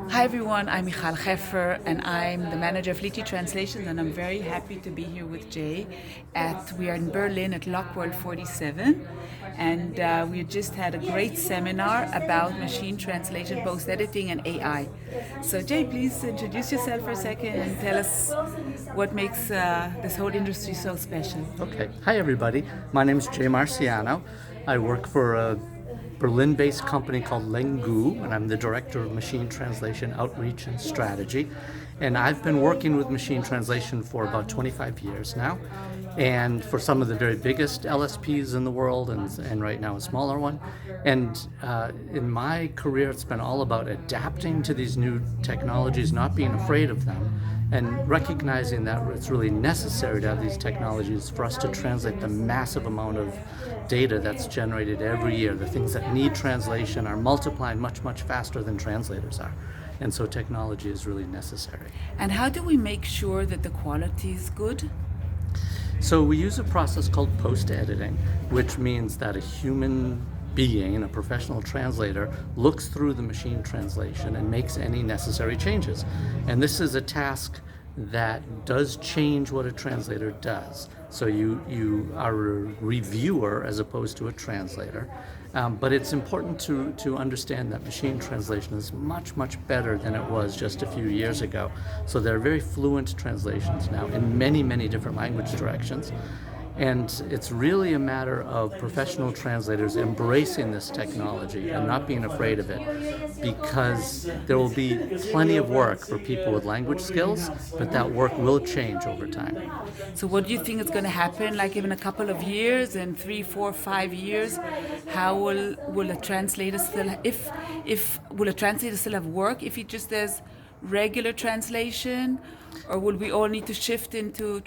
Hi everyone, I'm Michal Heffer and I'm the manager of Liti Translations, and I'm very happy to be here with Jay. We are in Berlin at Lockworld 47, and we just had a great seminar about machine translation, post editing and AI. So Jay, please introduce yourself for a second and tell us what makes this whole industry so special. Okay. Hi, everybody. My name is Jay Marciano. I work for a Berlin-based company called Lengu, and I'm the Director of Machine Translation Outreach and Strategy. And I've been working with machine translation for about 25 years now, and for some of the very biggest LSPs in the world, and right now a smaller one. And in my career, it's been all about adapting to these new technologies, not being afraid of them, and recognizing that it's really necessary to have these technologies for us to translate the massive amount of data that's generated every year. The things that need translation are multiplying much, much faster than translators are. And so technology is really necessary. And how do we make sure that the quality is good? So we use a process called post-editing, which means that a human being, a professional translator, looks through the machine translation and makes any necessary changes. And this is a task that does change what a translator does. So you are a reviewer as opposed to a translator. But it's important to understand that machine translation is much, much better than it was just a few years ago. So there are very fluent translations now in many, many different language directions. And it's really a matter of professional translators embracing this technology and not being afraid of it, because there will be plenty of work for people with language skills, but that work will change over time. So what do you think is going to happen, like in a couple of years, in 3, 4, 5 years? How will a translator still, if will a translator still have work if he just does regular translation, or will we all need to shift into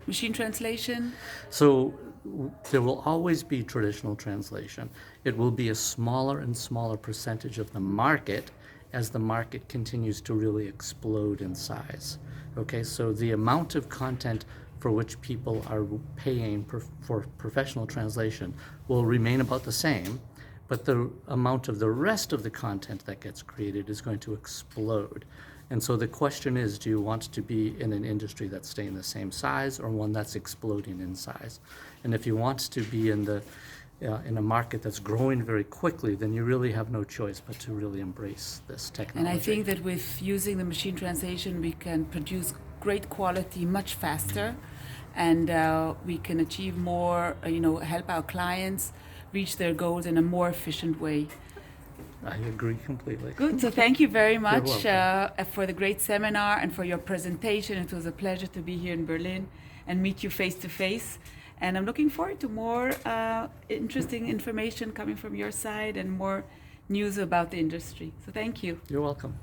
machine translation? So there will always be traditional translation. It will be a smaller and smaller percentage of the market as the market continues to really explode in size. Okay, so the amount of content for which people are paying for professional translation will remain about the same, but the amount of the rest of the content that gets created is going to explode. And so the question is, do you want to be in an industry that's staying the same size or one that's exploding in size? And if you want to be in a market that's growing very quickly, then you really have no choice but to really embrace this technology. And I think that with using the machine translation, we can produce great quality much faster, and we can achieve more, help our clients reach their goals in a more efficient way. I agree completely. Good. So thank you very much welcome. for the great seminar and for your presentation. It was a pleasure to be here in Berlin and meet you face to face. And I'm looking forward to more interesting information coming from your side and more news about the industry. So thank you. You're welcome.